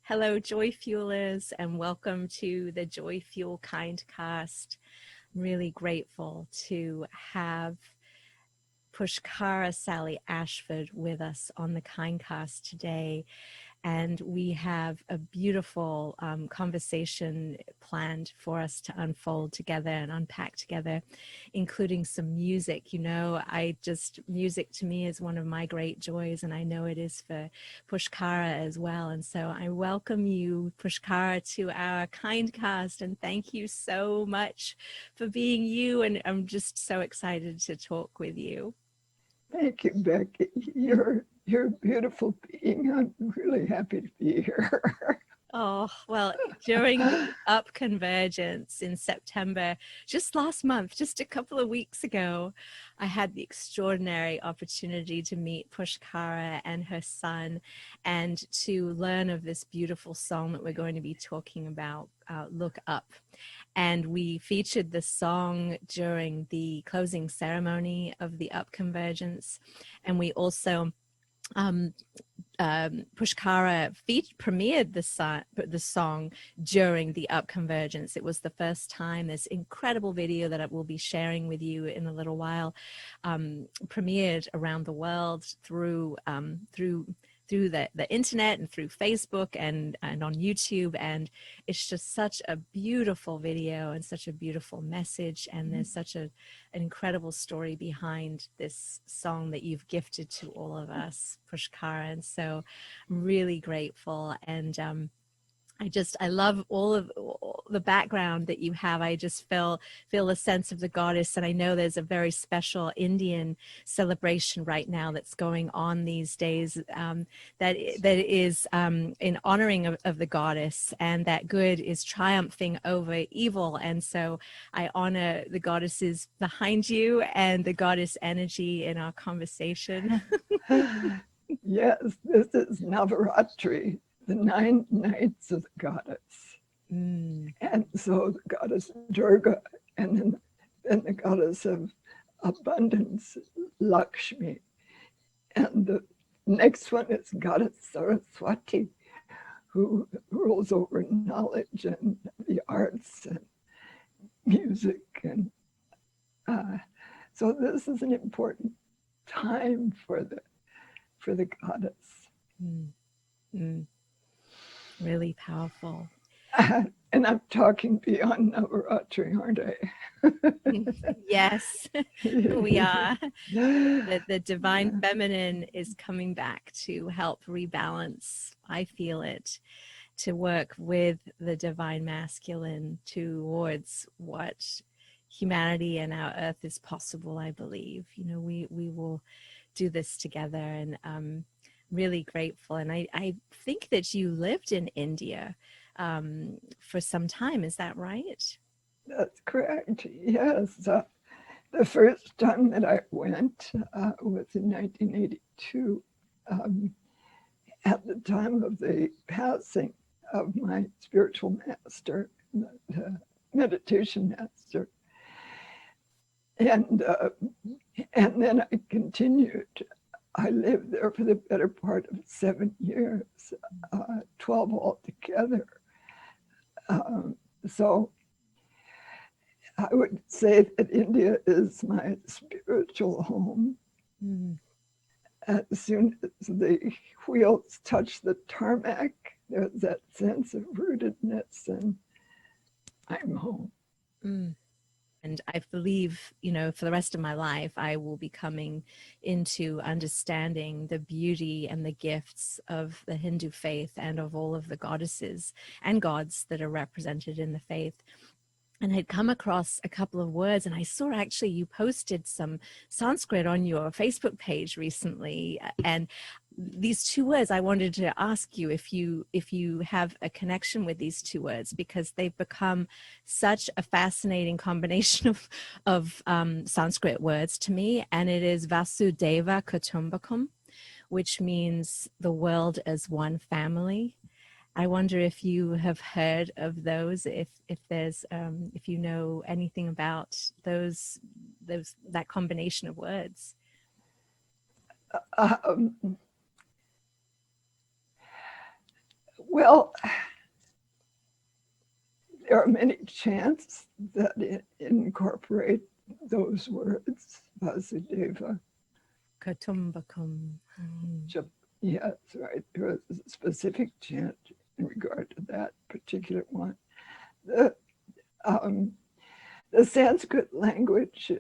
Hello, Joyfuelers, and welcome to the Joyfuel Kindcast. I'm really grateful to have Pushkara Sally Ashford with us on the Kindcast today. And we have a beautiful conversation planned for us to unfold together and unpack together, including some music. You know, music to me is one of my great joys, and I know it is for Pushkara as well. And so I welcome you, Pushkara, to our Kindcast, and thank you so much for being you. And I'm just so excited to talk with you. Thank you, Becky. You're a beautiful being. I'm really happy to be here. Oh, well, during the Up Convergence in September, just last month, just a couple of weeks ago, I had the extraordinary opportunity to meet Pushkara and her son and to learn of this beautiful song that we're going to be talking about, Look Up. And we featured the song during the closing ceremony of the Up Convergence. And we also Pushkara premiered the song during the Up Convergence. It was the first time. This incredible video that I will be sharing with you in a little while premiered around the world through the internet and through Facebook and on YouTube. And it's just such a beautiful video and such a beautiful message. And there's such an incredible story behind this song that you've gifted to all of us, Pushkara. And so I'm really grateful. And I love all the background that you have. I just feel a sense of the goddess. And I know there's a very special Indian celebration right now that's going on these days that is in honoring of the goddess, and that good is triumphing over evil. And so I honor the goddesses behind you and the goddess energy in our conversation. Yes, this is Navaratri, the 9 nights of the goddess. And so the goddess Durga, and then the goddess of abundance, Lakshmi. And the next one is goddess Saraswati, who rules over knowledge and the arts and music. And so this is an important time for the goddess. Really powerful. And I'm talking beyond Navaratri, aren't I? Yes, we are. The divine feminine is coming back to help rebalance, I feel it, to work with the divine masculine towards what humanity and our earth is possible, I believe. You know, we will do this together, and I'm really grateful. And I think that you lived in India for some time. Is that right? That's correct. Yes. The first time that I went was in 1982, at the time of the passing of my spiritual master, the meditation master. And then I continued. I lived there for the better part of 7 years, 12 altogether. So I would say that India is my spiritual home. As soon as the wheels touch the tarmac, there's that sense of rootedness, and I'm home. And I believe, you know, for the rest of my life, I will be coming into understanding the beauty and the gifts of the Hindu faith and of all of the goddesses and gods that are represented in the faith. And I'd come across a couple of words, and I saw actually you posted some Sanskrit on your Facebook page recently. And these two words, I wanted to ask you if you have a connection with these two words, because they've become such a fascinating combination of Sanskrit words to me. And it is Vasudeva Kutumbakam, which means the world as one family. I wonder if you have heard of those, if there's if you know anything about that combination of words. Well, there are many chants that incorporate those words, Vasudeva. Kutumbakum. Yes, right. There was a specific chant in regard to that particular one. The Sanskrit language,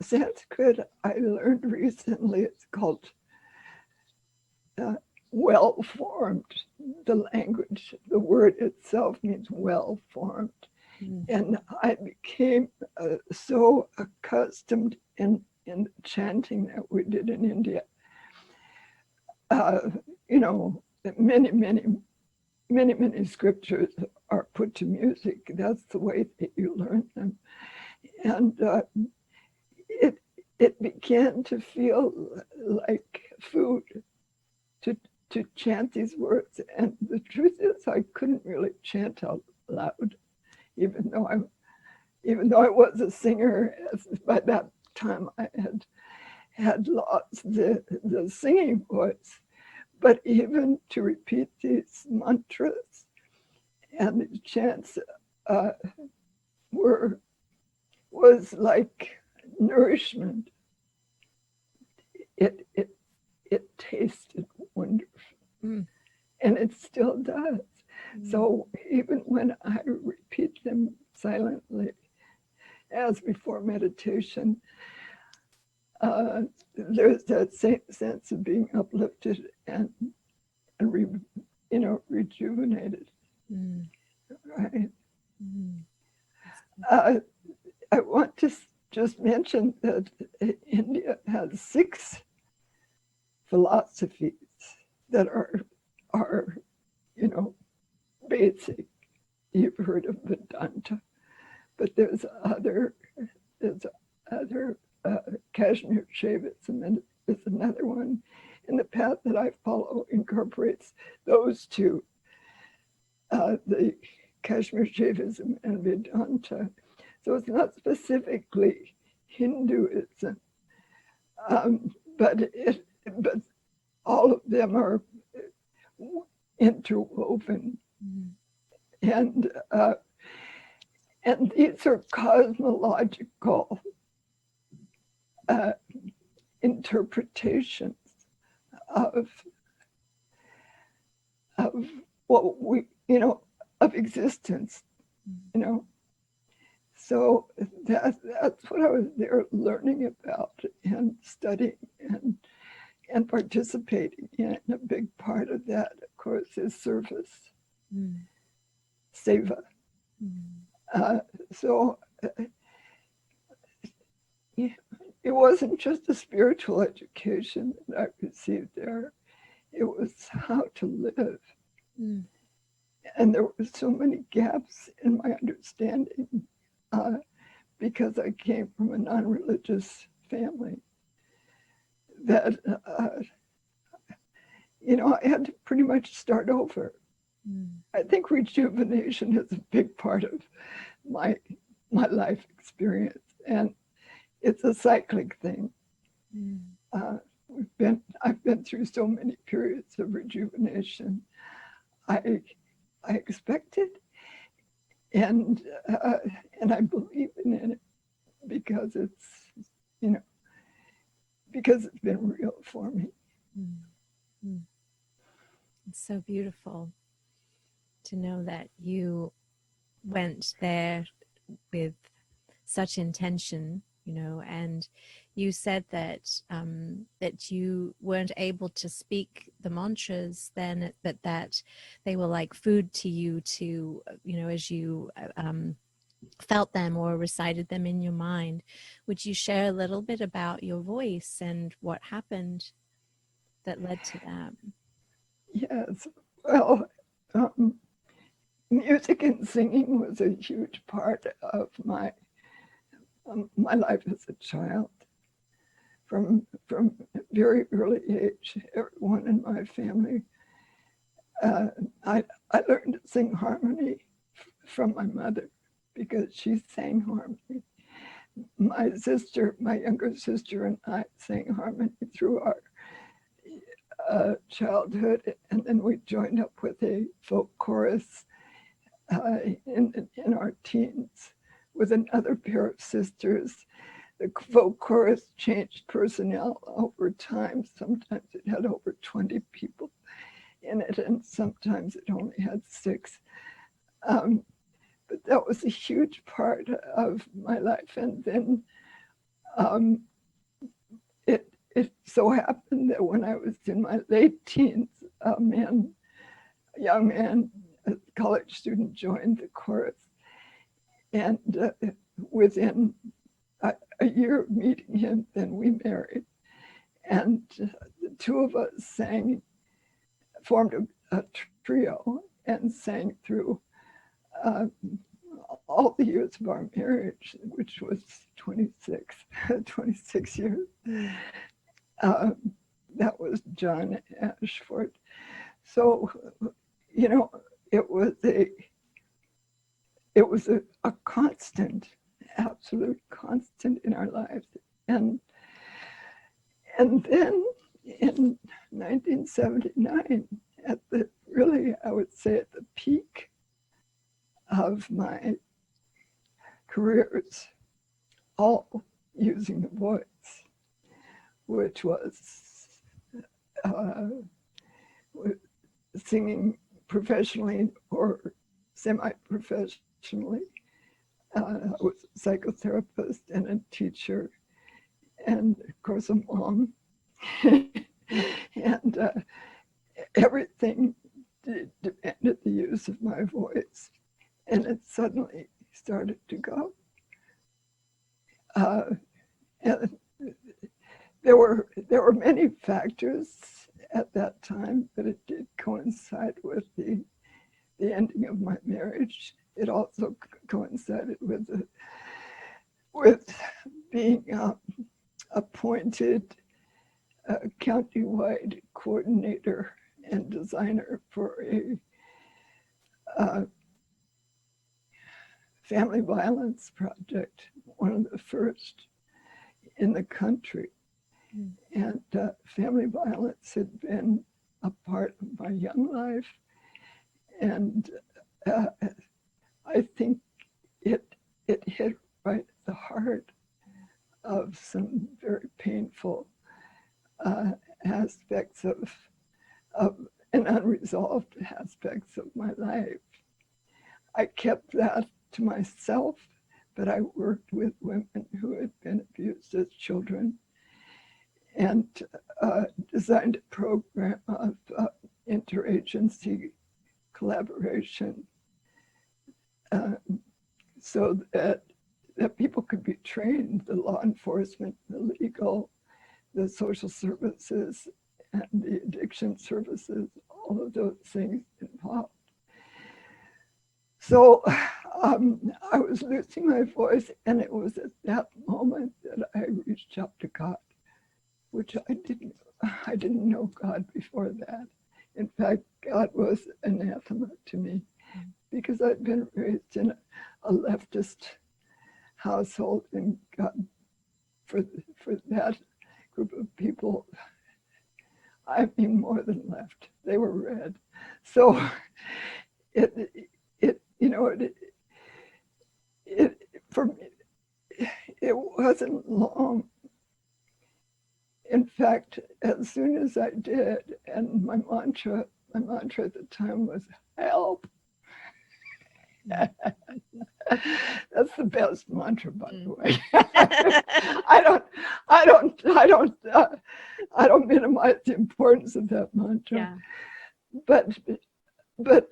Sanskrit I learned recently, it's called well-formed. The language, the word itself means well-formed. And I became so accustomed in the chanting that we did in India. You know, many scriptures are put to music. That's the way that you learn them. And it began to feel like food to chant these words. And the truth is, I couldn't really chant out loud, even though I was a singer. By that time, I had lost the singing voice. But even to repeat these mantras and the chants was like nourishment. It tasted wonderful, and it still does. So even when I repeat them silently, as before meditation, there's that same sense of being uplifted and rejuvenated. Right. I want to just mention that India has 6 philosophies that are basic. You've heard of Vedanta, but there's other Kashmir Shaivism, and there's another one. And the path that I follow incorporates those 2, the Kashmir Shaivism and Vedanta. So it's not specifically Hinduism, but all of them are interwoven, and these are cosmological interpretations of what we of existence, So that's what I was there learning about and studying and participating in. A big part of that, of course, is service, seva. So it wasn't just a spiritual education that I received there. It was how to live. And there were so many gaps in my understanding because I came from a non-religious family that, I had to pretty much start over. I think rejuvenation is a big part of my life experience, and it's a cyclic thing. I've been through so many periods of rejuvenation. I expected, and I believe in it because it's been real for me. It's so beautiful to know that you went there with such intention, and you said that that you weren't able to speak the mantras then, but that they were like food to you to, as you felt them or recited them in your mind. Would you share a little bit about your voice and what happened that led to that? Yes, well, music and singing was a huge part of my life as a child. From a very early age, everyone in my family, I learned to sing harmony from my mother because she sang harmony. My younger sister, and I sang harmony through childhood, and then we joined up with a folk chorus in our teens with another pair of sisters. The folk chorus changed personnel over time. Sometimes it had over 20 people in it, and sometimes it only had 6. But that was a huge part of my life. And then it so happened that when I was in my late teens, a young man, a college student, joined the chorus. And within a year of meeting him, then we married. And the two of us formed a trio and sang through all the years of our marriage, which was 26 years. That was John Ashford. So, you know, it was a constant, absolute constant in our lives. And then in 1979, I would say at the peak of my careers, all using the voice, which was singing professionally or semi-professionally. I was a psychotherapist and a teacher, and of course a mom. And everything demanded the use of my voice, and it suddenly started to go. And there were many factors at that time, but it did coincide with the ending of my marriage. It also coincided with being appointed county-wide coordinator and designer for a family violence project, one of the first in the country. And family violence had been a part of my young life, and I think it hit right at the heart of some very painful aspects of and unresolved aspects of my life. I kept that to myself, but I worked with women who had been abused as children and designed a program of interagency collaboration so that people could be trained, the law enforcement, the legal, the social services, and the addiction services, all of those things involved. So I was losing my voice, and it was at that moment that I reached out to God, which I didn't know God before that. In fact, God was anathema to me because I'd been raised in a leftist household, and God, for that group of people, I mean more than left. They were red. So for me, it wasn't long. In fact, as soon as I did, and my mantra at the time was help. That's the best mantra, by the way. I don't minimize the importance of that mantra. Yeah. But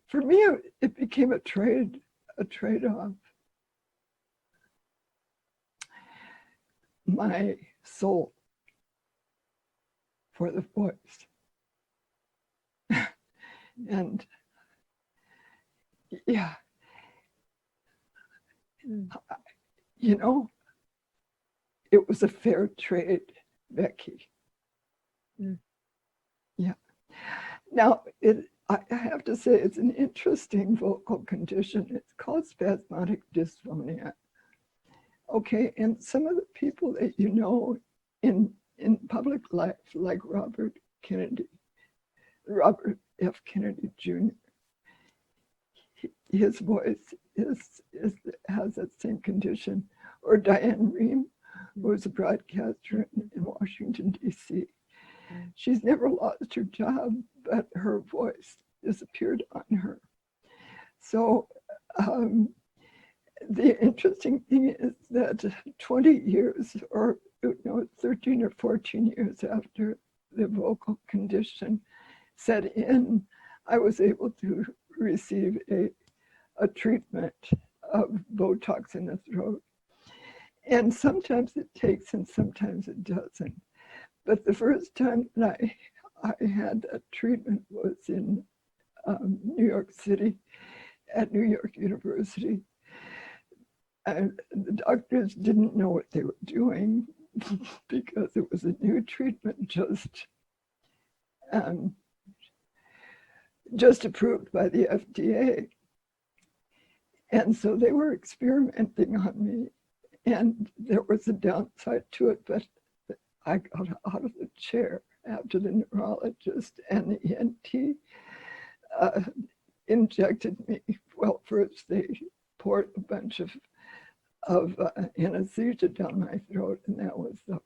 for me, it became a trade-off. My soul for the voice. And yeah, you know, it was a fair trade, Becky. Yeah. Now, I have to say, it's an interesting vocal condition. It's called spasmodic dysphonia. Okay, and some of the people that you know in in public life like Robert F. Kennedy Jr. His voice has that same condition. Or Diane Rehm, who was a broadcaster in Washington, D.C. She's never lost her job, but her voice disappeared on her. So the interesting thing is that 20 years, or 13 or 14 years after the vocal condition set in, I was able to receive a treatment of Botox in the throat. And sometimes it takes and sometimes it doesn't. But the first time that I had that treatment was in New York City at New York University. And the doctors didn't know what they were doing because it was a new treatment just approved by the FDA. And so they were experimenting on me. And there was a downside to it, but I got out of the chair after the neurologist and the ENT injected me. Well, first they poured a bunch of anesthesia down my throat, and that was the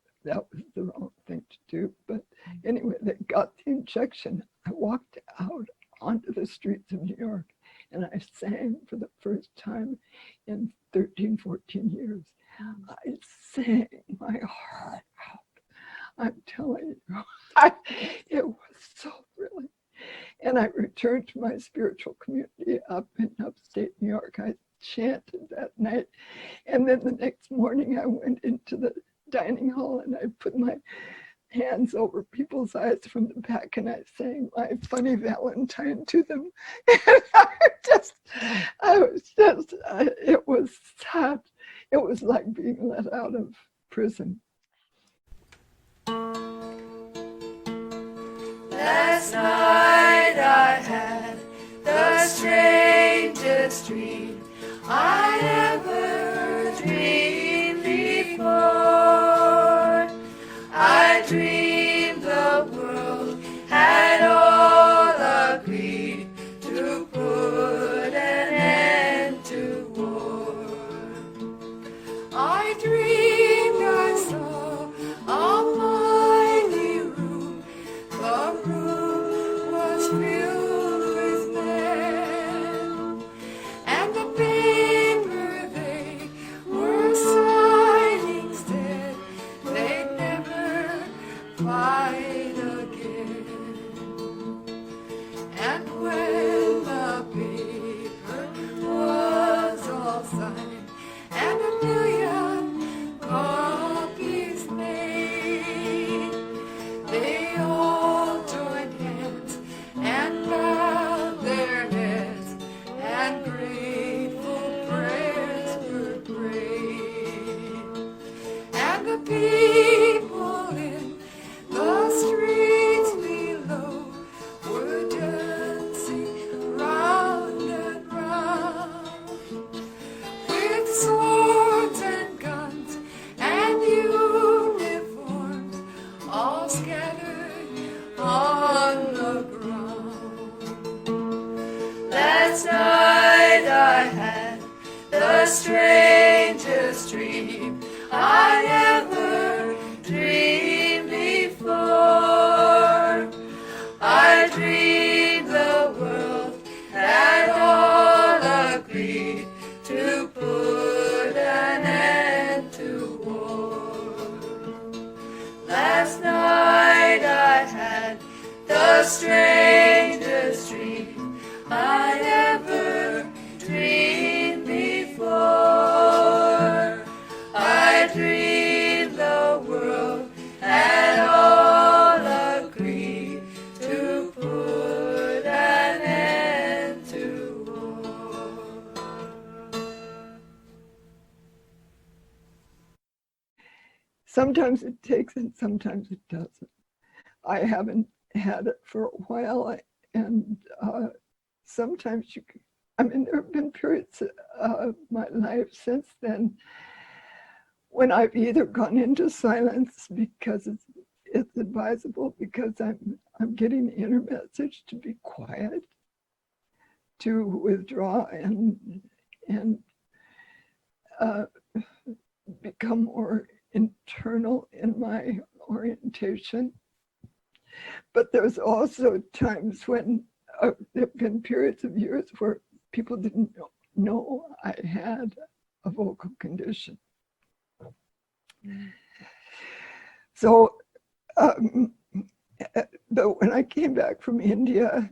wrong thing to do. But anyway, they got the injection. I walked out onto the streets of New York, and I sang for the first time in 13, 14 years. I sang my heart out. I'm telling you, it was so brilliant. And I returned to my spiritual community up in upstate New York. I chanted that night. And then the next morning I went into the dining hall and I put my hands over people's eyes from the back and I sang My Funny Valentine to them. And it was like being let out of prison. Last night I had the strangest dream I ever dreamed before. I dreamed the world had all agreed to put an end to war. I dreamed I saw a mighty room. The room was filled with men, and the paper they were signing said they'd never fight again. And when the paper was all signed and a million copies made, they all joined hands and bowed their heads, and grateful prayers were prayed. And the people in the streets below were dancing round and round, with swords and guns and uniforms all scattered on the ground. Last night I had the strangest dream I ever dreamed before. I dreamed the world had all agreed to put an end to war. Last night I had the strangest dream I ever dreamed before. I dreamed the world had all agreed to put an end to war. Sometimes it takes and sometimes it doesn't. I haven't had it for a while, and sometimes there have been periods of my life since then when I've either gone into silence because it's it's advisable because I'm getting the inner message to be quiet, to withdraw and become more internal in my orientation. But there's also times when there have been periods of years where people didn't know I had a vocal condition. So, but when I came back from India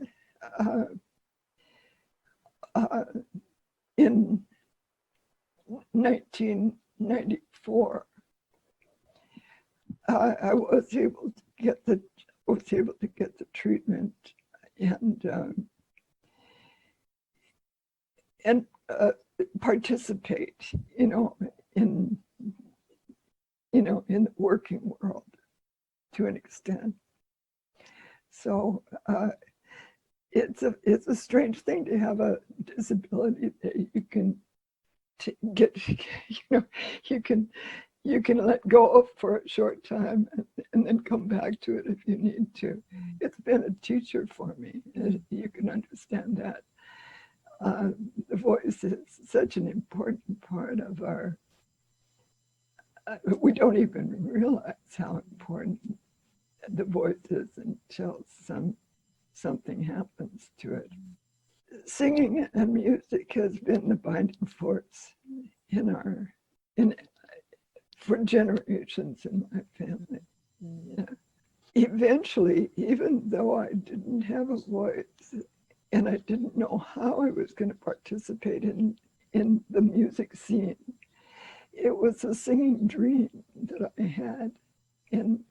in 1994, I was able to get the treatment and participate, in the working world to an extent. So it's a strange thing to have a disability that you can get, you can let go of for a short time and then come back to it if you need to. It's been a teacher for me. You can understand that. The voice is such an important part of our, we don't even realize how important the voice is until something happens to it. Singing and music has been the binding force for generations in my family. Yeah. Eventually, even though I didn't have a voice and I didn't know how I was going to participate in the music scene, it was a singing dream that I had in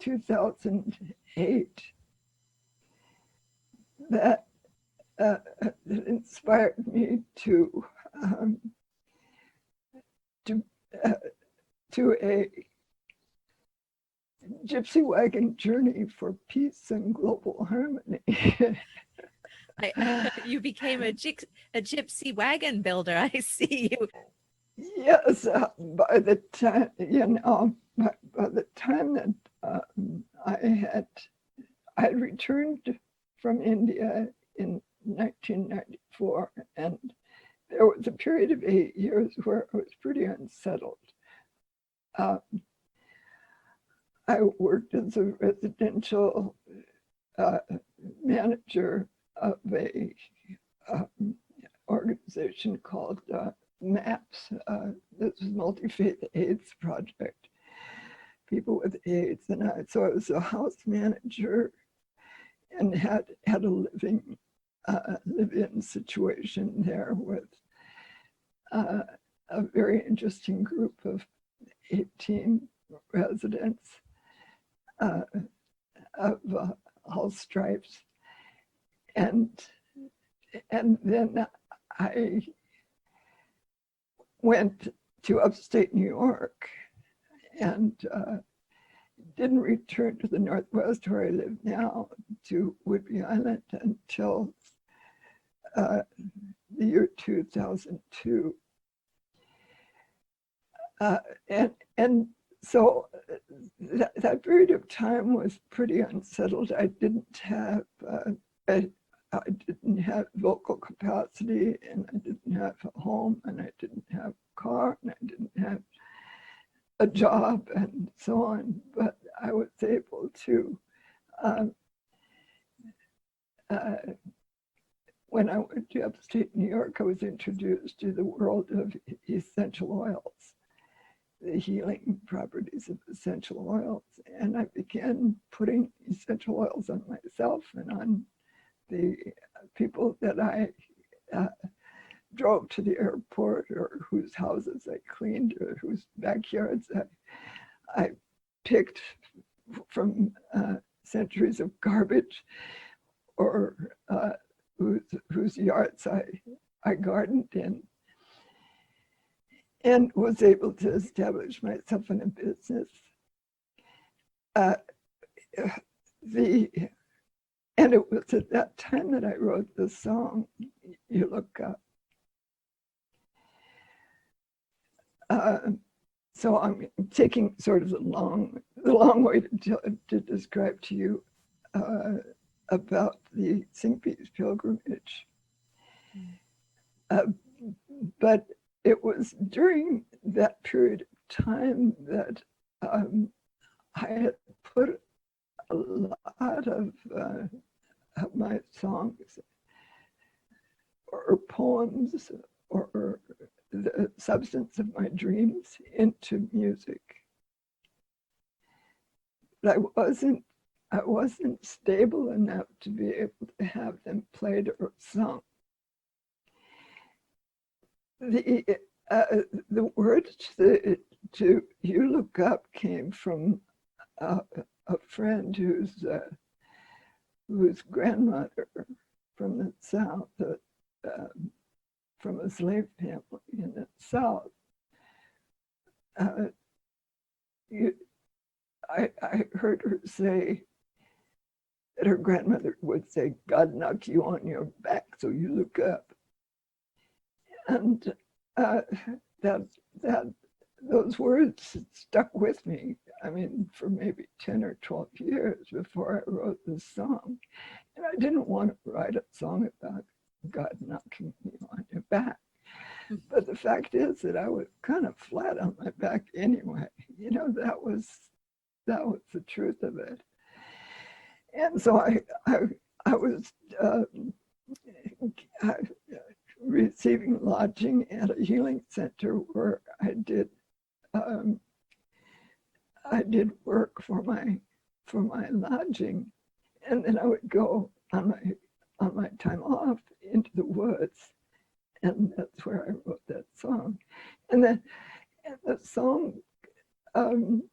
2008 that inspired me to a gypsy wagon journey for peace and global harmony. You became a gypsy wagon builder. I see you. Yes, by the time by the time that I had returned from India in 1994, and there was a period of 8 years where I was pretty unsettled. I worked as a residential manager of a organization called MAPS. This was Multi-Faith AIDS Project, people with AIDS. And so I was a house manager and had a live-in situation there with a very interesting group of 18 residents of all stripes. And then I went to upstate New York and didn't return to the Northwest where I live now, to Whidbey Island, until the year 2002. And so that period of time was pretty unsettled. I didn't have I didn't have vocal capacity, and I didn't have a home, and I didn't have a car, and I didn't have a job, and so on. But I was able to, when I went to upstate New York, I was introduced to the world of essential oils, the healing properties of essential oils. And I began putting essential oils on myself and on the people that I drove to the airport, or whose houses I cleaned, or whose backyards I picked from centuries of garbage, or whose yards I gardened in, and was able to establish myself in a business. And it was at that time that I wrote the song, You Look Up. So I'm taking sort of the long way to describe to you about the SingPeace pilgrimage. But it was during that period of time that I had put a lot of my songs or poems or the substance of my dreams into music. But I wasn't stable enough to be able to have them played or sung. The words to You Look Up came from a friend whose grandmother from the South, from a slave family in the South. I heard her say that her grandmother would say, God knock you on your back so you look up. And those words stuck with me, I mean, for maybe 10 or 12 years before I wrote this song. And I didn't want to write a song about God knocking me on your back. But the fact is that I was kind of flat on my back anyway. You know, that was the truth of it. And so I was receiving lodging at a healing center where I did work for my lodging, and then I would go on my time off into the woods, and that's where I wrote that song. And the song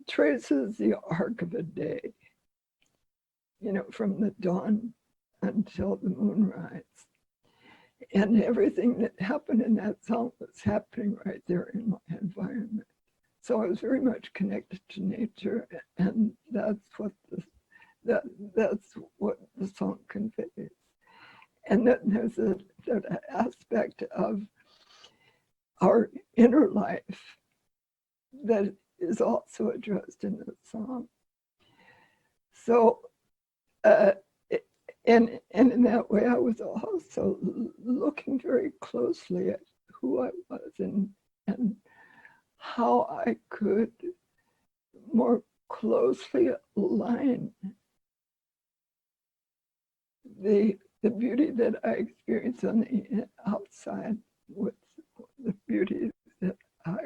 traces the arc of a day, you know, from the dawn until the moonrise. And everything that happened in that song was happening right there in my environment. So I was very much connected to nature, and that's what the song conveys. And then there's an aspect of our inner life that is also addressed in the song. So, and in that way, I was also looking very closely at who I was and how I could more closely align the beauty that I experienced on the outside with the beauty that I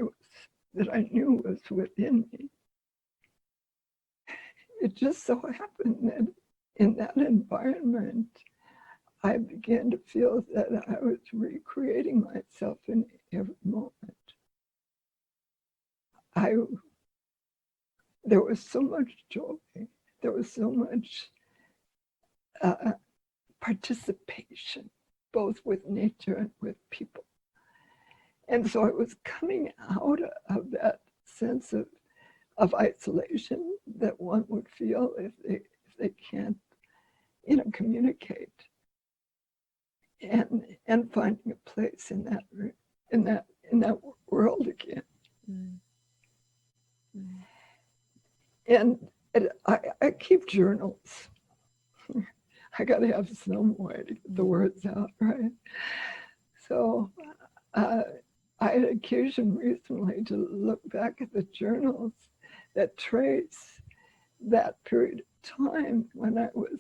knew was within me. It just so happened that in that environment, I began to feel that I was recreating myself in every moment. There was so much joy. There was so much participation, both with nature and with people. And so I was coming out of that sense of isolation that one would feel if they can't, you know, communicate, and finding a place in that world again. Mm. And I keep journals. I got to have some way to get the words out, right? So I had occasion recently to look back at the journals that trace that period of time when I was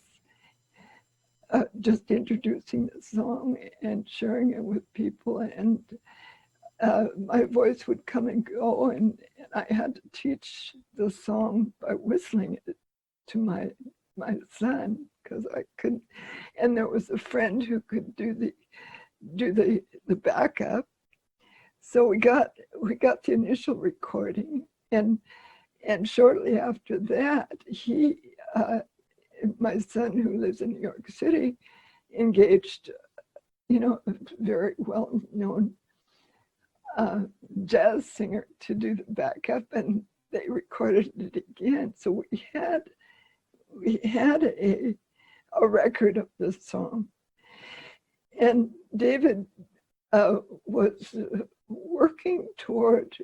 just introducing the song and sharing it with people, and my voice would come and go, and I had to teach the song by whistling it to my son because I couldn't. And there was a friend who could do the backup, so we got the initial recording, and shortly after that, my son, who lives in New York City, engaged, you know, a very well-known jazz singer to do the backup, and they recorded it again. So we had a record of this song, and David was working toward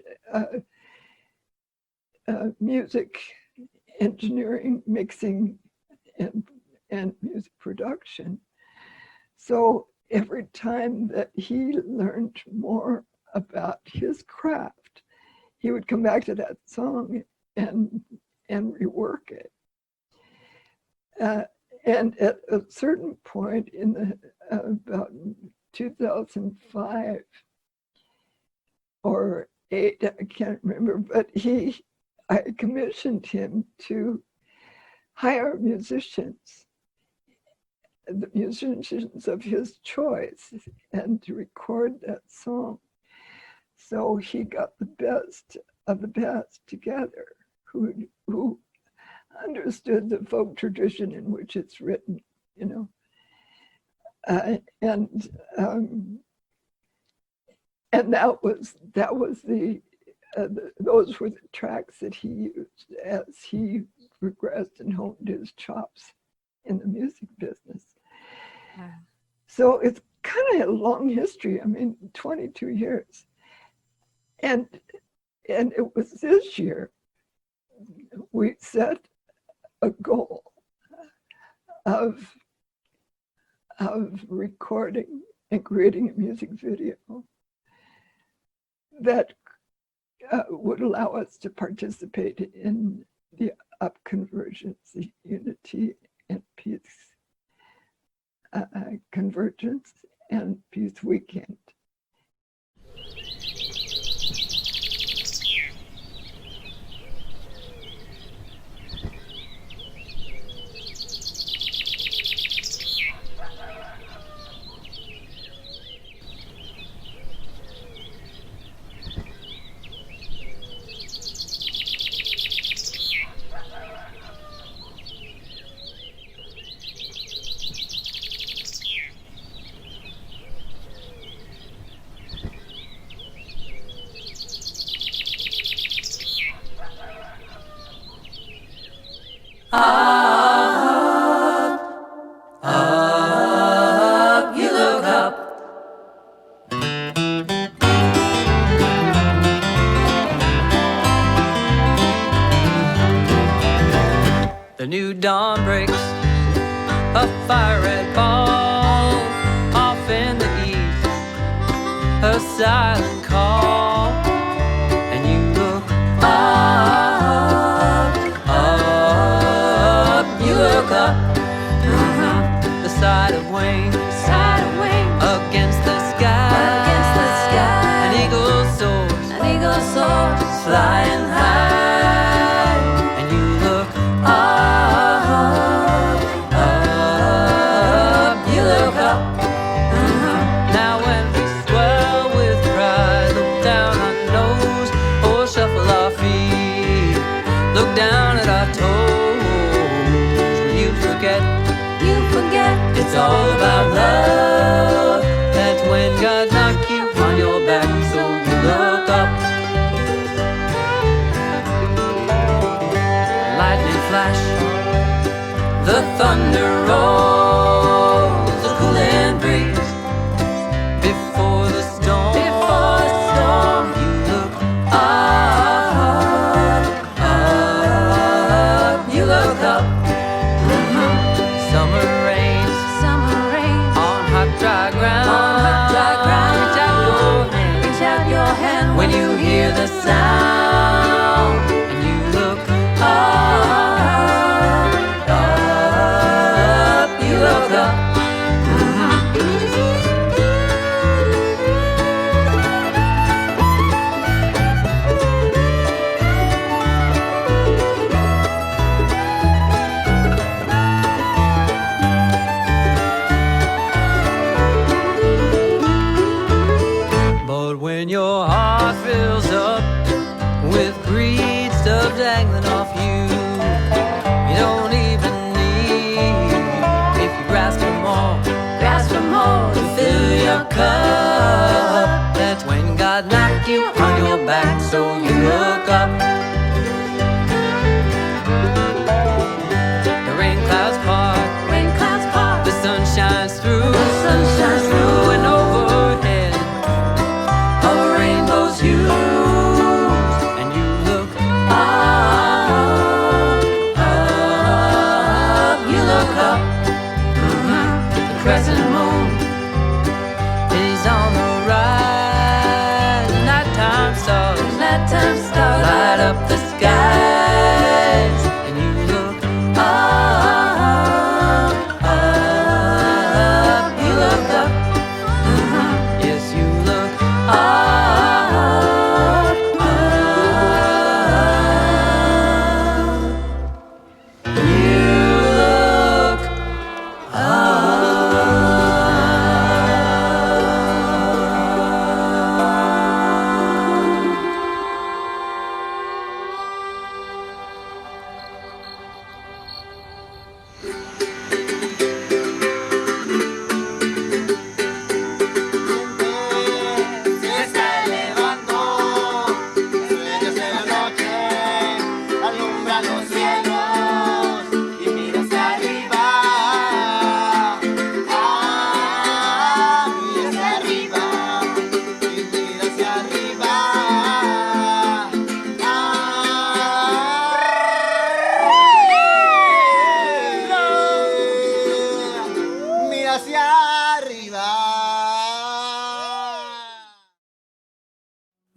music engineering, mixing, and music production. So every time that he learned more about his craft, he would come back to that song and rework it. And at a certain point in about 2005 or 8, I can't remember, but I commissioned him to hire musicians, the musicians of his choice, and to record that song. So he got the best of the best together, who understood the folk tradition in which it's written, you know. And that was those were the tracks that he used as he progressed and honed his chops in the music business. Wow. So it's kind of a long history. I mean, 22 years. And it was this year we set a goal of recording and creating a music video that would allow us to participate in the upconvergence, the unity and peace convergence and peace weekend. Up, you look up. The new dawn breaks, a fire red ball off in the east, a silent call, and you look up, you look up. The side of wings against the sky, an eagle soars, flying high, and you look up, you look up. Now when we swell with pride, look down our nose or shuffle our feet, look down at our toes, you forget it's all about love. That's when God knocked you on your back, so you look up. Lightning flash, the thunder rolls, the cooling breeze before the storm. You look up, you look up. Summer rain on hot dry ground. Reach out your hand when you hear the sound, and you look up, you look up. But when your heart fills up of stars light up the skies, and you look up, up, you look up, yes, you look up, up, you look up. Se está elevando, estrellas de la noche, alumbra los cielos y mira hacia arriba. Mira hacia arriba y mira hacia arriba. Mira hacia arriba.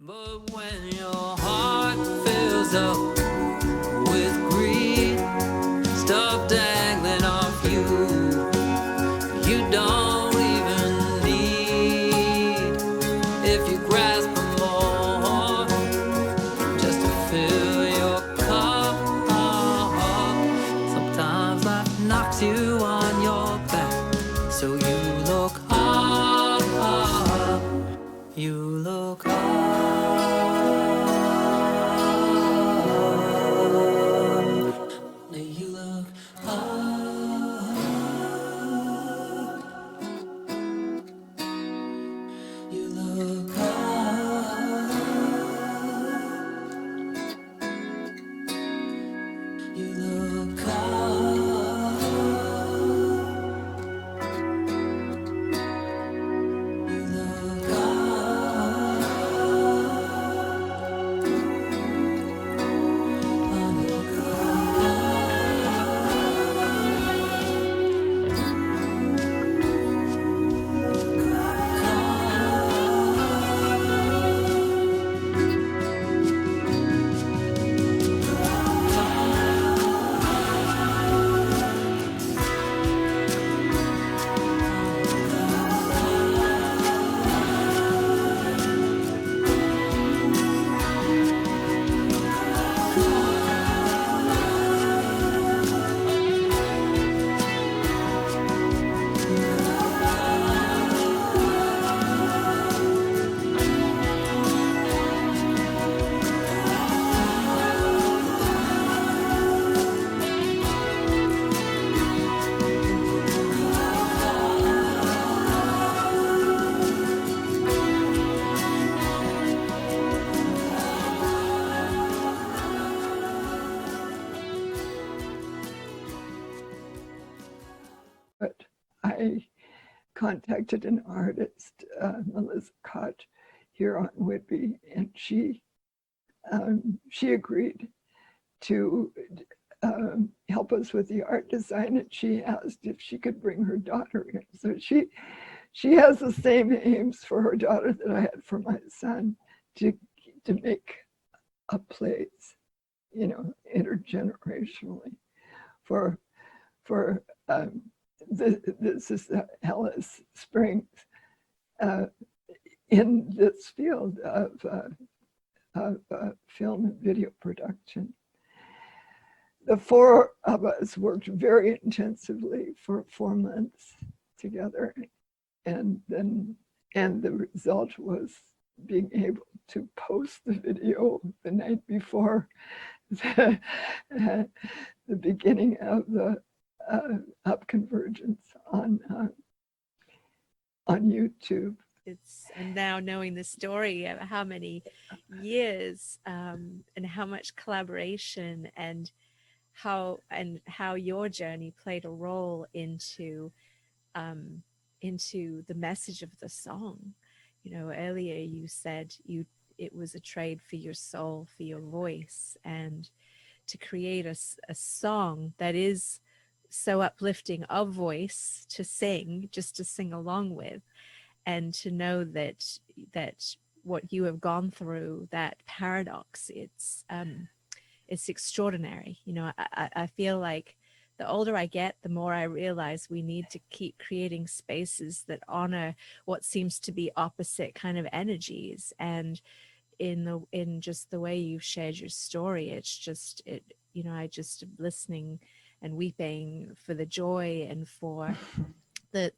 But when your heart fills up with greed, stuff dangling off you, you don't even need. If you grasp for more, just to fill your cup, sometimes life knocks you on your back, so you look up, you look up. You look up, you look up, you look up, you look up. But I contacted an artist, Melissa Koch, here on Whidbey, and she agreed to help us with the art design, and she asked if she could bring her daughter in. So she has the same aims for her daughter that I had for my son, to make a place, you know, intergenerationally. This is Alice Springs in this field of film and video production. The four of us worked very intensively for 4 months together, and the result was being able to post the video the night before the beginning of the up convergence on YouTube. And now knowing the story of how many years and how much collaboration and how your journey played a role into the message of the song. You know, earlier you said it was a trade for your soul, for your voice, and to create a song that is so uplifting of voice to sing, just to sing along with, and to know that what you have gone through, that paradox, it's extraordinary. You know, I feel like the older I get, the more I realize we need to keep creating spaces that honor what seems to be opposite kind of energies. And in just the way you've shared your story, it's just, you know, I just listening and weeping for the joy and for the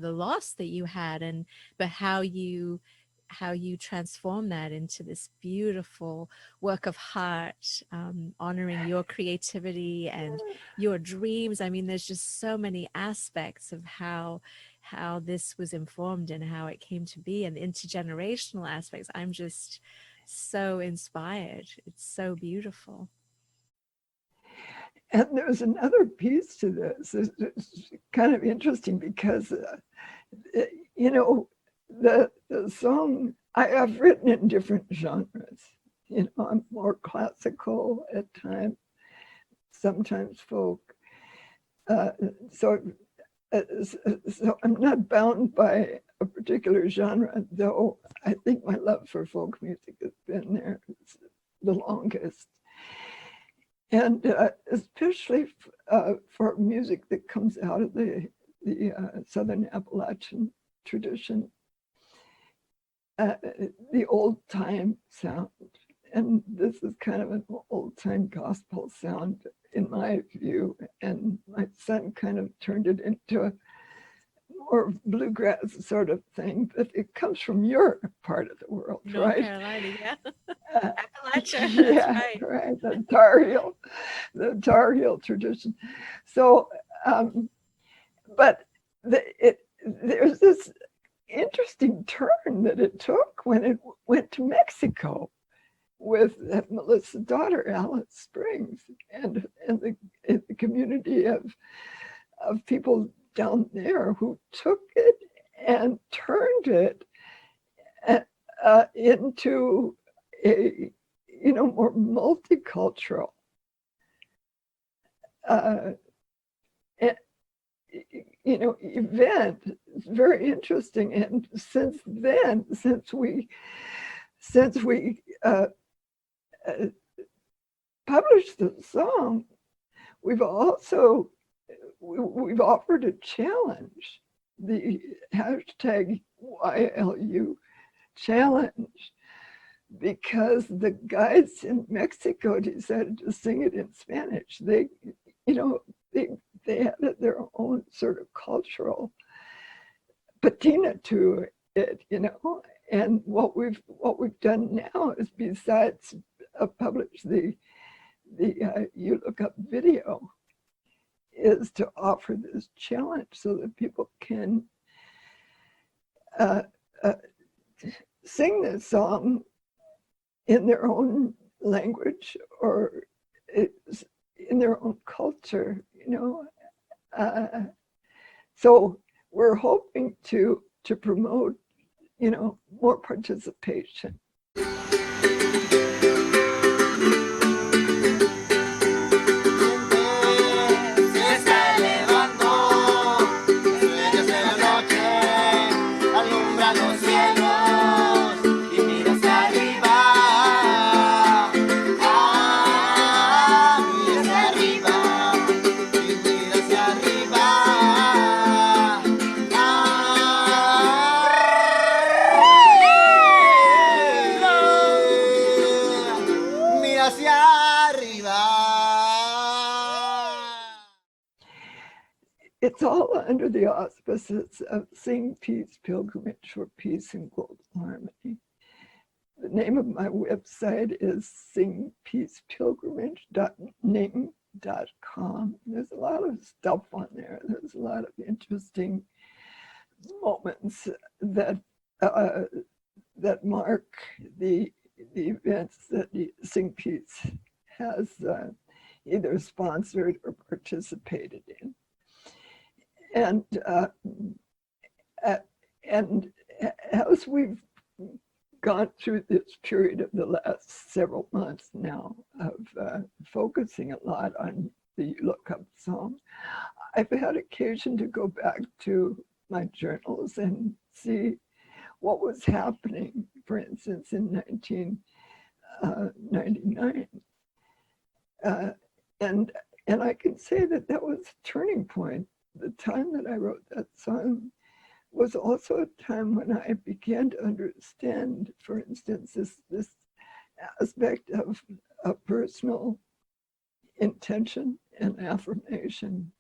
loss that you had, and but how you transform that into this beautiful work of heart, honoring your creativity and your dreams. I mean, there's just so many aspects of how this was informed and how it came to be, and intergenerational aspects. I'm just so inspired. It's so beautiful. And there's another piece to this. It's kind of interesting because, you know, the song, I've written in different genres. You know, I'm more classical at times, sometimes folk. So I'm not bound by a particular genre, though I think my love for folk music has been there the longest. And especially for music that comes out of the Southern Appalachian tradition, the old time sound. And this is kind of an old time gospel sound in my view. And my son kind of turned it into a more bluegrass sort of thing, but it comes from your part of the world, North right? Carolina, yeah. Appalachia, Yeah, that's right. right. The Tar Heel tradition. So, but there's this interesting turn that it took when it went to Mexico with Melissa's daughter, Alice Springs, and the community of people down there who took it and turned it into a, you know, more multicultural you know, event. It's very interesting. And since then, since we published the song, we've also we've offered a challenge, the hashtag YLU challenge, because the guys in Mexico decided to sing it in Spanish. They, you know, they had their own sort of cultural patina to it, you know. And what we've done now is, besides publish the You Look Up video, is to offer this challenge so that people can sing this song in their own language or in their own culture, you know. So we're hoping to promote, you know, more participation. It's all under the auspices of SingPeace, Pilgrimage for Peace and Global Harmony. The name of my website is singpeacepilgrimage.ning.com. There's a lot of stuff on there. There's a lot of interesting moments that that mark the events that SingPeace has either sponsored or participated in. And as we've gone through this period of the last several months now of focusing a lot on the You Look Up song, I've had occasion to go back to my journals and see what was happening for instance, in 1999. And I can say that that was a turning point. The time that I wrote that song was also a time when I began to understand, for instance, this aspect of personal intention and affirmation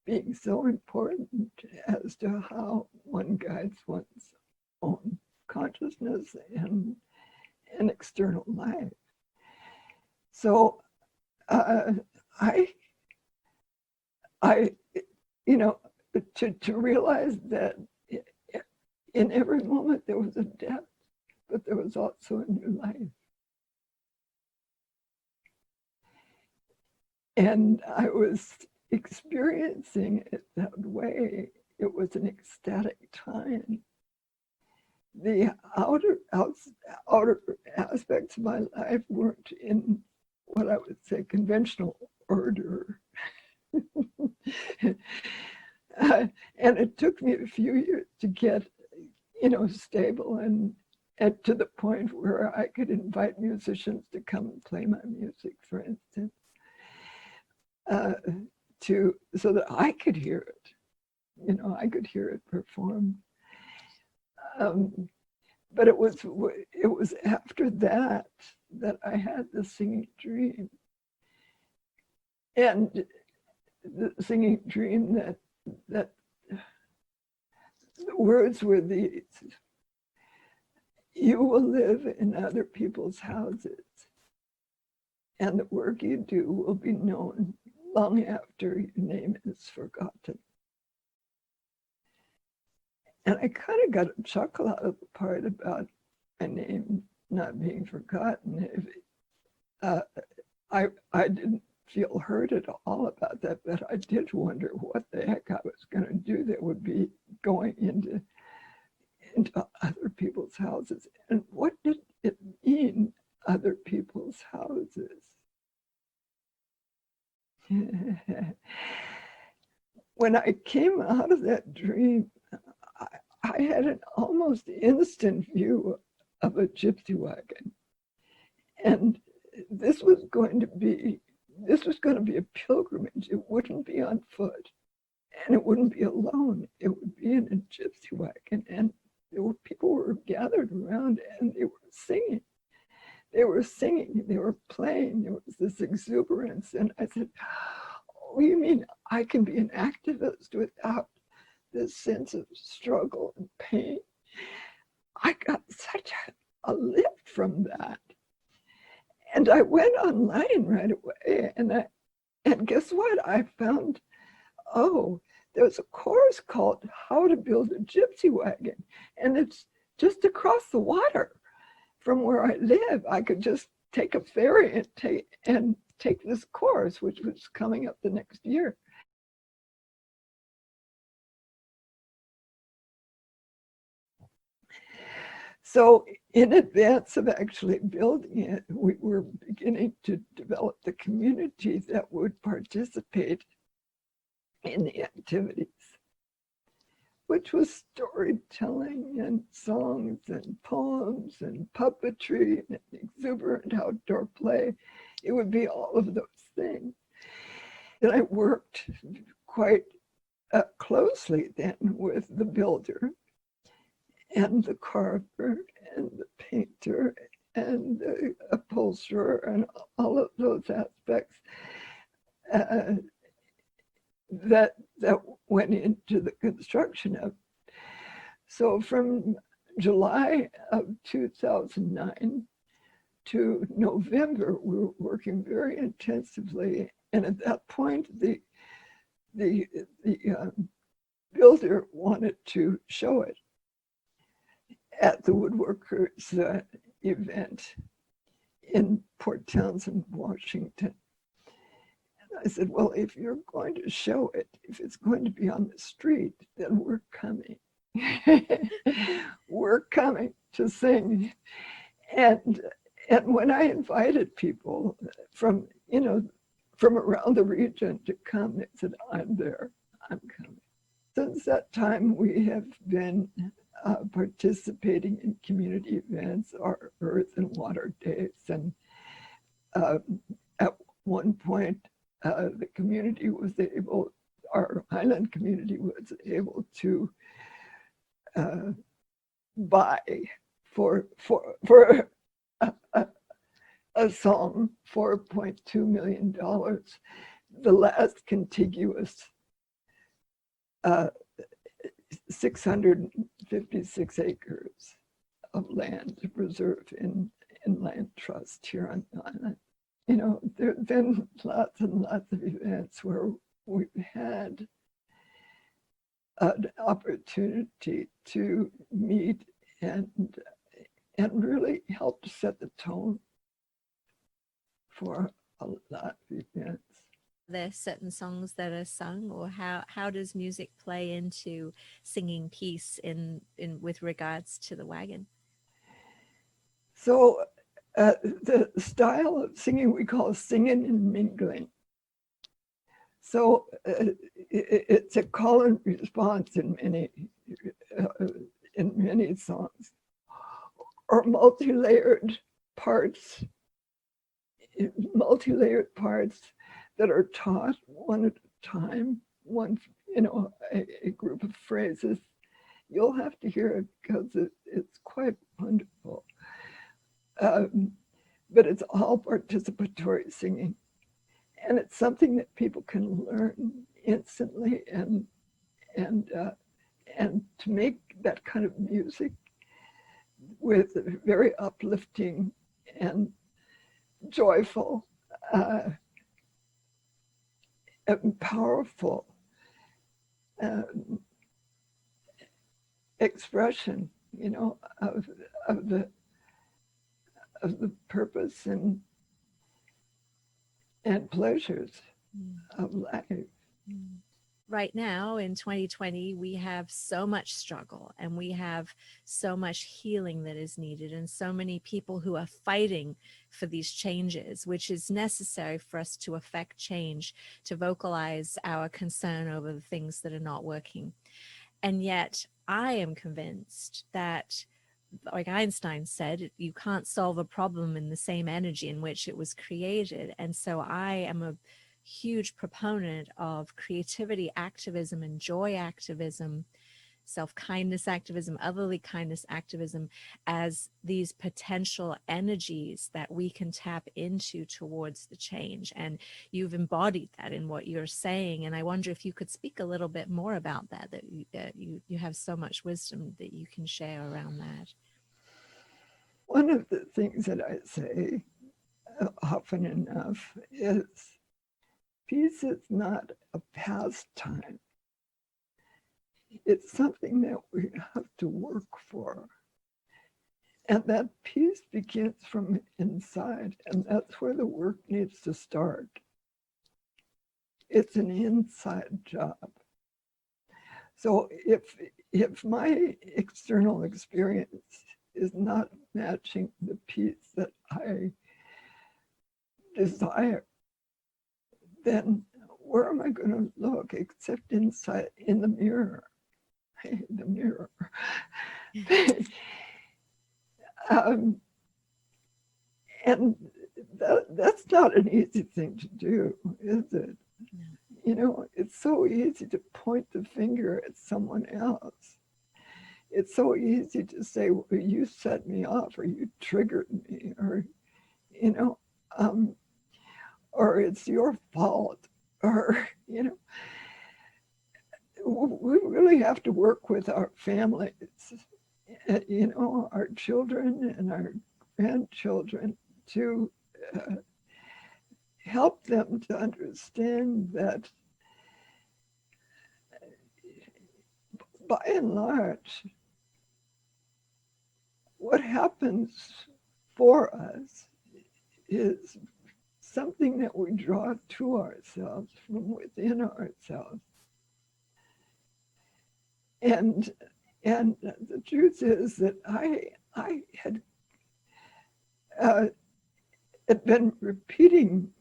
being so important as to how one guides one's own consciousness and external life. So I to realize that in every moment there was a death, but there was also a new life. And I was experiencing it that way. It was an ecstatic time. The outer aspects of my life weren't in what I would say conventional order. And it took me a few years to get, stable and to the point where I could invite musicians to come and play my music, for instance, so that I could hear it. I could hear it performed. But it was after that I had the singing dream. And the singing dream that the words were these: you will live in other people's houses, and the work you do will be known long after your name is forgotten. And I kind of got a chuckle out of the part about my name not being forgotten. I didn't feel hurt at all about that, but I did wonder what the heck I was going to do that would be going into other people's houses. And what did it mean, other people's houses? When I came out of that dream, I had an almost instant view of a gypsy wagon. And this was going to be a pilgrimage. It wouldn't be on foot, and it wouldn't be alone. It would be in a gypsy wagon, and people were gathered around, and they were singing. They were singing, they were playing. There was this exuberance, and I said, "Oh, you mean I can be an activist without this sense of struggle and pain?" I got such a lift from that. And I went online right away, and guess what? I found, there's a course called How to Build a Gypsy Wagon, and it's just across the water from where I live. I could just take a ferry and take this course, which was coming up the next year. So in advance of actually building it, we were beginning to develop the community that would participate in the activities, which was storytelling and songs and poems and puppetry and exuberant outdoor play. It would be all of those things. And I worked quite closely then with the builder and the carver and the painter and the upholsterer and all of those aspects that went into the construction of it. So from July of 2009 to November, we were working very intensively. And at that point, the builder wanted to show it at the woodworkers event in Port Townsend, Washington. And I said, well, if you're going to show it, if it's going to be on the street, then we're coming. We're coming to sing. And when I invited people from around the region to come, they said, I'm there, I'm coming. Since that time, we have been participating in community events, our Earth and Water Days. And at one point, the community was able, our island community was able to buy for a song $4.2 million, the last contiguous 656 acres of land to preserve in land trust here on the island. You know, there have been lots and lots of events where we've had an opportunity to meet and really help to set the tone for a lot of events. Are there certain songs that are sung, or how does music play into singing peace in with regards to the wagon? So the style of singing we call singing and mingling. So it's a call and response in many songs, or multi-layered parts that are taught one at a time. One, you know, a group of phrases. You'll have to hear it because it's quite wonderful. But it's all participatory singing, and it's something that people can learn instantly, and to make that kind of music with very uplifting and joyful and powerful expression, you know, of the purpose and pleasures of life. Right now in 2020, we have so much struggle, and we have so much healing that is needed, and so many people who are fighting for these changes, which is necessary for us to affect change, to vocalize our concern over the things that are not working. And yet I am convinced that, like Einstein said, you can't solve a problem in the same energy in which it was created. And so I am a huge proponent of creativity activism and joy activism, self-kindness activism, otherly kindness activism, as these potential energies that we can tap into towards the change. And you've embodied that in what you're saying. And I wonder if you could speak a little bit more about that, you have so much wisdom that you can share around that. One of the things that I say often enough is peace is not a pastime. It's something that we have to work for. And that peace begins from inside, and that's where the work needs to start. It's an inside job. So if my external experience is not matching the peace that I desire, then where am I going to look except inside in the mirror? The mirror. And that's not an easy thing to do, is it? No. You know, it's so easy to point the finger at someone else. It's so easy to say, well, you set me off, or you triggered me, or, you know, or it's your fault, or, you know. We really have to work with our families, you know, our children and our grandchildren, to help them to understand that by and large, what happens for us is something that we draw to ourselves from within ourselves. And the truth is that I had been repeating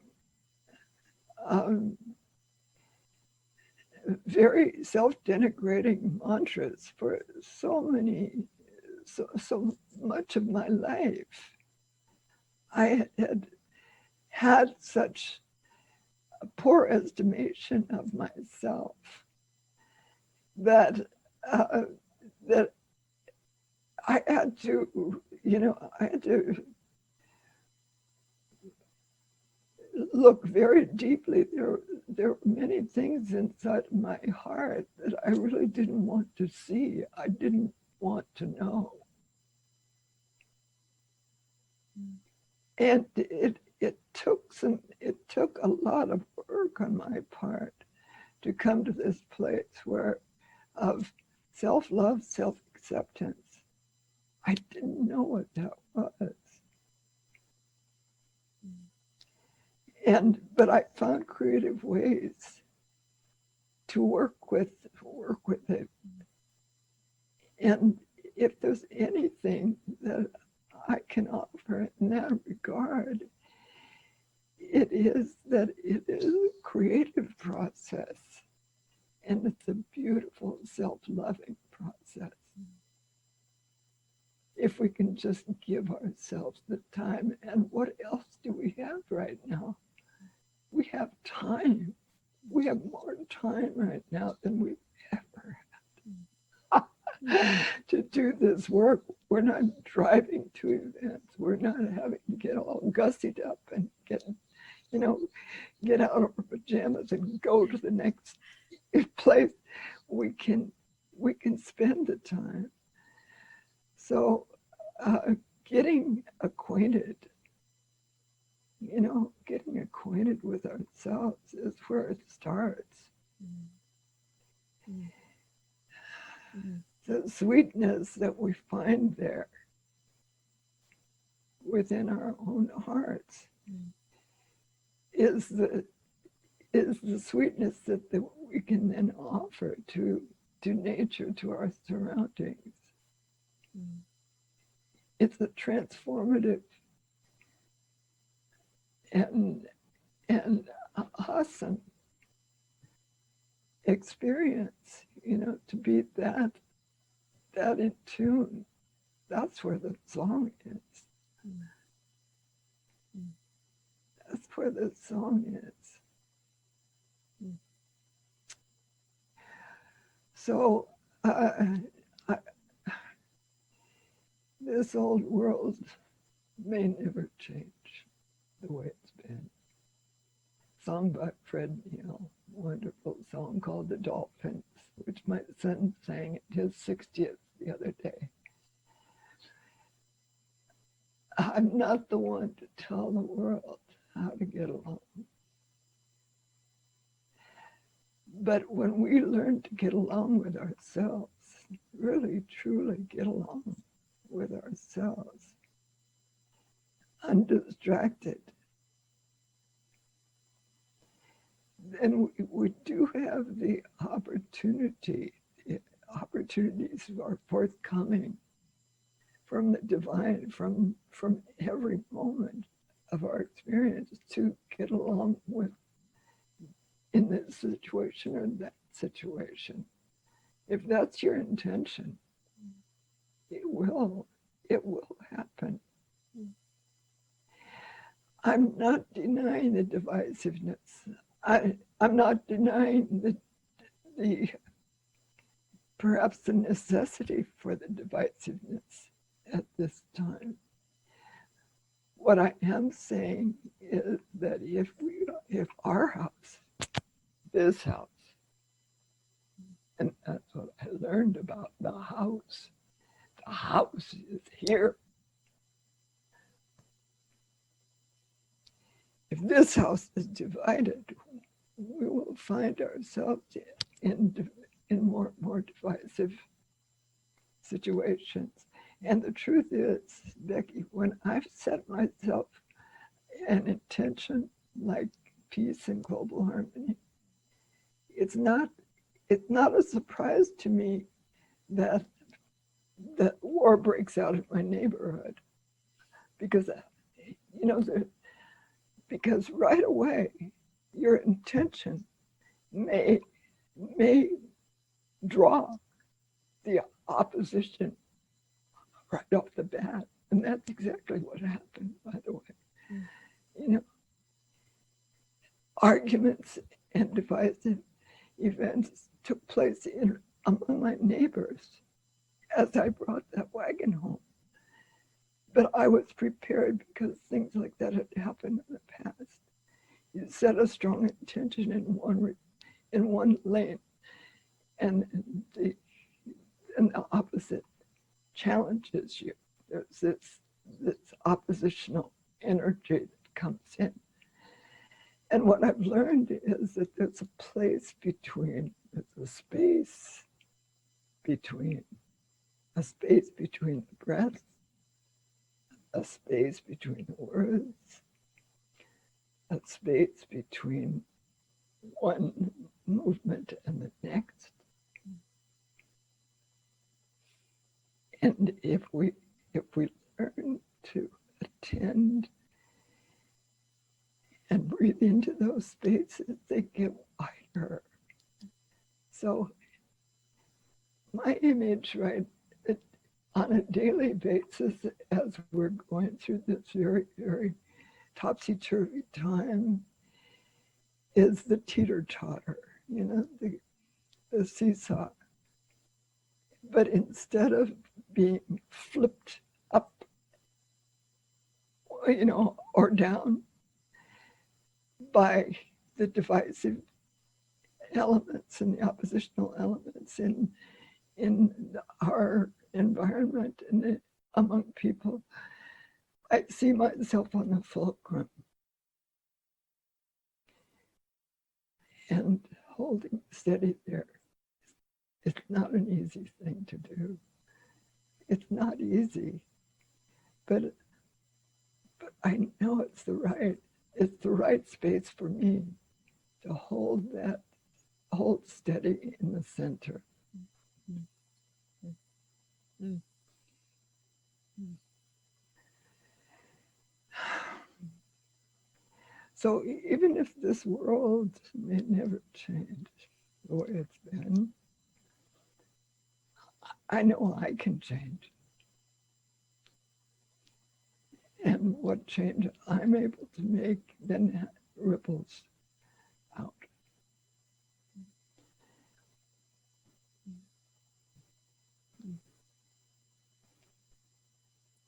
very self-denigrating mantras for so much of my life. I had such a poor estimation of myself that that I had to, I had to look very deeply. There were many things inside my heart that I really didn't want to see. I didn't want to know. And it took a lot of work on my part to come to this place of self-love, self-acceptance. I didn't know what that was. But I found creative ways to work with it. And if there's anything that I can offer in that regard, it is that it is a creative process, and it's a beautiful self-loving process. If we can just give ourselves the time. And what else do we have right now? We have time. We have more time right now than we've ever had to do this work. We're not driving to events. We're not having to get all gussied up and get out of our pajamas and go to the next place. We can spend the time. So getting acquainted with ourselves is where it starts. The sweetness that we find there within our own hearts is the sweetness that we can then offer to nature, to our surroundings. It's a transformative and awesome experience, to be that in tune. That's where the song is. That's where the song is. So this old world may never change the way it's been. Song by Fred Neil, wonderful song called The Dolphins, which my son sang at his 60th the other day. I'm not the one to tell the world how to get along. But when we learn to get along with ourselves, really, truly get along with ourselves, undistracted, then we do have the opportunity. Opportunities are forthcoming from the divine, from every moment of our experience, to get along with in this situation or that situation. If that's your intention, it will happen. I'm not denying the divisiveness. I'm not denying the perhaps the necessity for the divisiveness at this time. What I am saying is that if our house, this house, and that's what I learned about the house is here. If this house is divided, we will find ourselves in more divisive situations. And the truth is, Becky, when I've set myself an intention like peace and global harmony, it's not a surprise to me that war breaks out in my neighborhood, because because right away your intention may may draw the opposition right off the bat. And that's exactly what happened, by the way. You know, arguments and divisive events took place among my neighbors as I brought that wagon home. But I was prepared because things like that had happened in the past. You set a strong intention in one lane, and the opposite challenges you. There's this oppositional energy that comes in. And what I've learned is that there's a place between, there's a space between the breath, a space between the words, a space between one movement and the next. And if we learn to attend and breathe into those spaces, they get wider. So my image, right, on a daily basis, as we're going through this very, very topsy-turvy time, is the teeter-totter, you know, the seesaw. But instead of being flipped up, you know, or down by the divisive elements and the oppositional elements in our environment and among people, I see myself on the fulcrum and holding steady there. It's not an easy thing to do. It's not easy, but I know it's the right space for me to hold steady in the center. Mm. So even if this world may never change the way it's been, I know I can change. And what change I'm able to make then ripples out.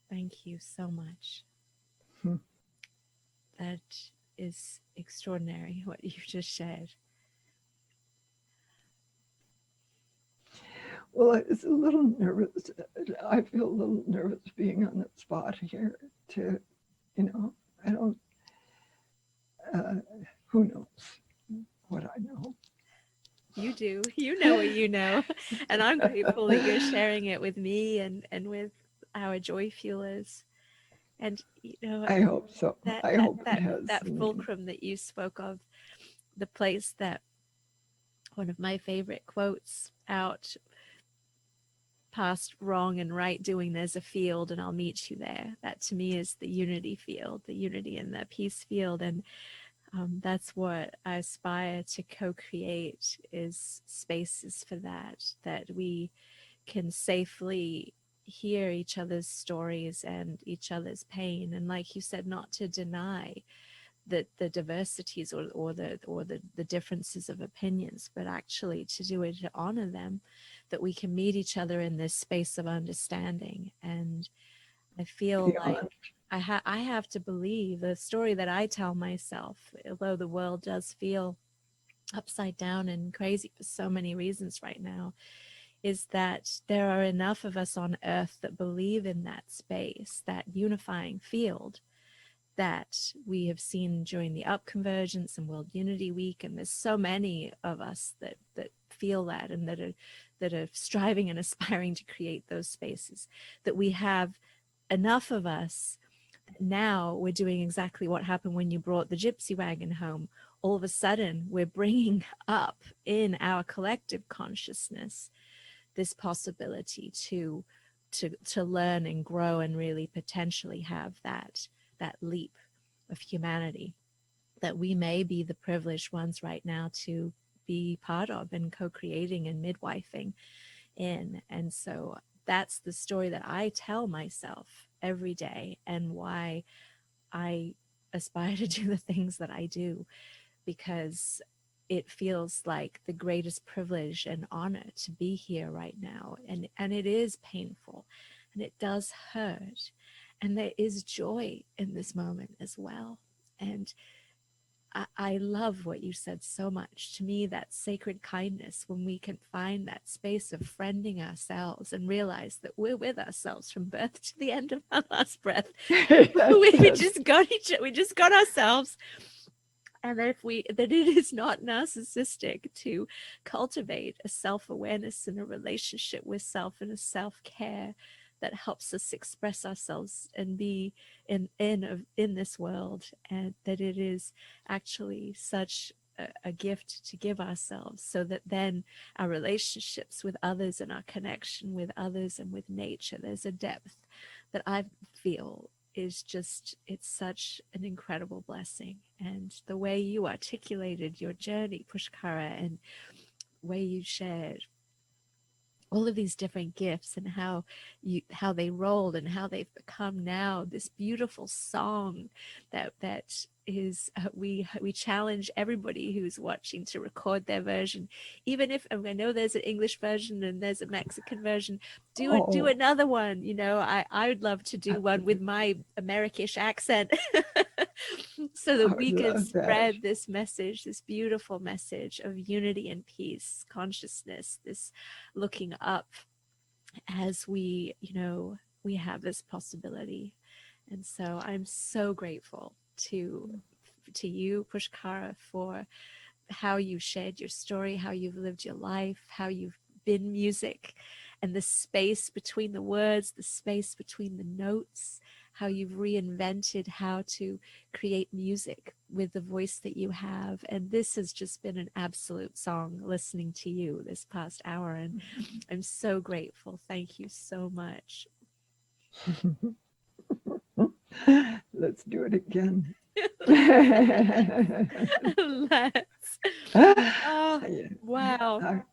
Thank you so much. Hmm. That is extraordinary, what you just shared. Well, it's a little nervous. I feel a little nervous being on the spot here to, you know, I don't, who knows what I know. You do. You know what you know. And I'm grateful that you're sharing it with me and with our Joyfuelers. And, you know, I hope so. I hope it has. That fulcrum that you spoke of, the place that one of my favorite quotes out, past wrong and right doing, there's a field and I'll meet you there. That to me is the unity field, the unity and the peace field. And that's what I aspire to co-create, is spaces for that we can safely hear each other's stories and each other's pain. And like you said, not to deny the diversities or the differences of opinions, but actually to do it, to honor them, that we can meet each other in this space of understanding. And I feel like I have to believe the story that I tell myself, although the world does feel upside down and crazy for so many reasons right now, is that there are enough of us on earth that believe in that space, that unifying field that we have seen during the Upconvergence and World Unity Week. And there's so many of us that feel that and that are striving and aspiring to create those spaces, that we have enough of us. Now we're doing exactly what happened when you brought the gypsy wagon home. All of a sudden, we're bringing up in our collective consciousness this possibility to learn and grow and really potentially have that leap of humanity, that we may be the privileged ones right now to be part of and co-creating and midwifing in. And so that's the story that I tell myself every day, and why I aspire to do the things that I do, because it feels like the greatest privilege and honor to be here right now. And it is painful, and it does hurt, and there is joy in this moment as well. And I love what you said so much. To me, that sacred kindness, when we can find that space of friending ourselves and realize that we're with ourselves from birth to the end of our last breath. we just got ourselves. And that that it is not narcissistic to cultivate a self-awareness and a relationship with self and a self-care that helps us express ourselves and be in this world, and that it is actually such a gift to give ourselves, so that then our relationships with others and our connection with others and with nature, there's a depth that I feel is just, it's such an incredible blessing. And the way you articulated your journey, Pushkara, and way you shared all of these different gifts and how they rolled and how they've become now this beautiful song that is we challenge everybody who's watching to record their version, even if, I know there's an English version and there's a Mexican version, do another one. I would love to do one with my Americish accent so that we can spread this message, this beautiful message of unity and peace, consciousness, this looking up as we have this possibility. And so I'm so grateful to you, Pushkara, for how you shared your story, how you've lived your life, how you've been music, and the space between the words, the space between the notes, how you've reinvented how to create music with the voice that you have. And this has just been an absolute song listening to you this past hour, and I'm so grateful. Thank you so much. Let's do it again. Let's. Oh, wow.